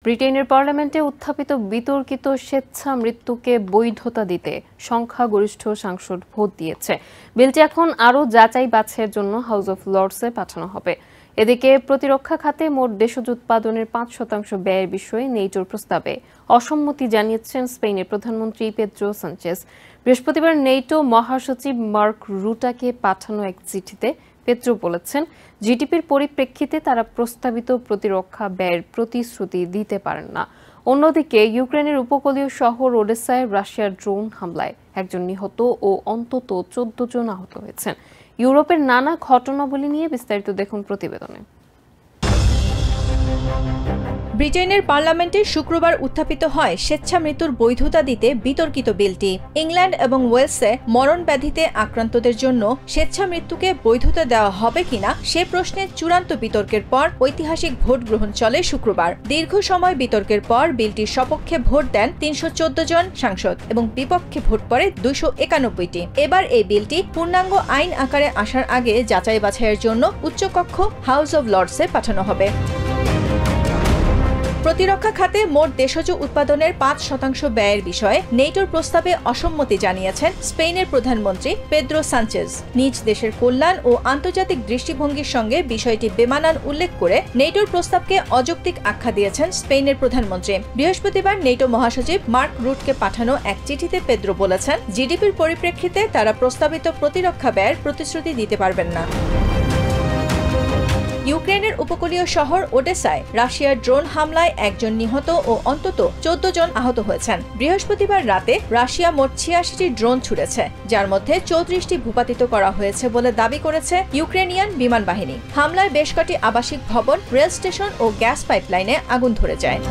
ব্রিটেনের পার্লামেন্টে উত্থাপিত বিতর্কিত স্বেচ্ছা মৃত্যুকে বৈধতা দিতে সংখ্যাগরিষ্ঠ সাংসদ ভোট দিয়েছে। বিলটি এখন আরও যাচাই বাছাইয়ের জন্য হাউস অব লর্ডসে পাঠানো হবে। এদিকে প্রতিরক্ষা খাতে মোট দেশজ উৎপাদনের ৫% ব্যয়ের বিষয়ে নেটোর প্রস্তাবে অসম্মতি জানিয়েছেন স্পেনের প্রধানমন্ত্রী পেদ্রো সানচেজ। বৃহস্পতিবার নেটো মহাসচিব মার্ক রুটাকে পাঠানো এক চিঠিতে পেদ্রো বলেছেন, জিডিপির পরিপ্রেক্ষিতে তারা প্রস্তাবিত প্রতিরক্ষা ব্যয়ের প্রতিশ্রুতি দিতে পারেন না। অন্যদিকে ইউক্রেনের উপকূলীয় শহর ওডেসায় রাশিয়ার ড্রোন হামলায় একজন নিহত ও অন্তত ১৪ জন আহত হয়েছেন। ইউরোপের নানা ঘটনাবলী নিয়ে বিস্তারিত দেখুন প্রতিবেদনে। ব্রিটেনের পার্লামেন্টে শুক্রবার উত্থাপিত হয় স্বেচ্ছা মৃত্যুর বৈধতা দিতে বিতর্কিত বিলটি। ইংল্যান্ড এবং ওয়েলসে মরণ ব্যাধিতে আক্রান্তদের জন্য স্বেচ্ছা মৃত্যুকে বৈধতা দেওয়া হবে কিনা সে প্রশ্নে চূড়ান্ত বিতর্কের পর ঐতিহাসিক ভোট গ্রহণ চলে শুক্রবার। দীর্ঘ সময় বিতর্কের পর বিলটির সপক্ষে ভোট দেন ৩১৪ জন সাংসদ এবং বিপক্ষে ভোট পড়ে ২৯১টি। এবার এই বিলটি পূর্ণাঙ্গ আইন আকারে আসার আগে যাচাই বাছাইয়ের জন্য উচ্চকক্ষ হাউস অব লর্ডসে পাঠানো হবে। প্রতিরক্ষা খাতে মোট দেশজ উৎপাদনের ৫% ব্যয়ের বিষয়ে নেটোর প্রস্তাবে অসম্মতি জানিয়েছেন স্পেনের প্রধানমন্ত্রী পেদ্রো সানচেজ। নিজ দেশের কল্যাণ ও আন্তর্জাতিক দৃষ্টিভঙ্গির সঙ্গে বিষয়টি বেমানান উল্লেখ করে নেটোর প্রস্তাবকে অযৌক্তিক আখ্যা দিয়েছেন স্পেনের প্রধানমন্ত্রী। বৃহস্পতিবার নেটো মহাসচিব মার্ক রুটকে পাঠানো এক চিঠিতে পেদ্রো বলেছেন, জিডিপির পরিপ্রেক্ষিতে তারা প্রস্তাবিত প্রতিরক্ষা ব্যয়ের প্রতিশ্রুতি দিতে পারবেন না। ইউক্রেনের উপকূলীয় শহর ওডেসায় রাশিয়ার ড্রোন হামলায় একজন নিহত ও অন্তত ১৪ জন আহত হয়েছেন। বৃহস্পতিবার রাতে রাশিয়া মোট ৮৬টি ড্রোন ছুড়েছে, যার মধ্যে ৩৪টি ভূপাতিত করা হয়েছে বলে দাবি করেছে ইউক্রেনিয়ান বিমান বাহিনী। হামলায় বেশ কটি আবাসিক ভবন, রেল স্টেশন ও গ্যাস পাইপলাইনে আগুন ধরে যায়।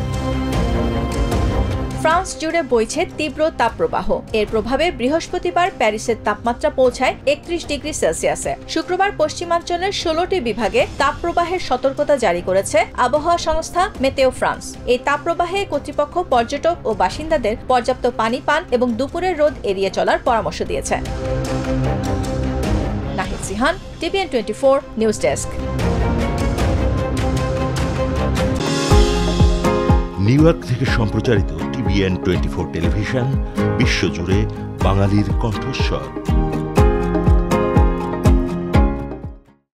ফ্রান্স জুড়ে বইছে তীব্র তাপপ্রবাহ। এর প্রভাবে বৃহস্পতিবার প্যারিসের তাপমাত্রা পৌঁছায় ৩১ ডিগ্রি সেলসিয়াসে। শুক্রবার পশ্চিমাঞ্চলের ১৬টি বিভাগে তাপপ্রবাহের সতর্কতা জারি করেছে আবহাওয়া সংস্থা মেতেও ফ্রান্স। এই তাপপ্রবাহে কর্তৃপক্ষ পর্যটক ও বাসিন্দাদের পর্যাপ্ত পানি পান এবং দুপুরের রোদ এড়িয়ে চলার পরামর্শ দিয়েছে। Nahid Sihan, TVN 24 news desk. New York থেকে সম্প্রচারিত TVN 24 টেলিভিশন বিশ্বজুড়ে বাঙালির কণ্ঠস্বর।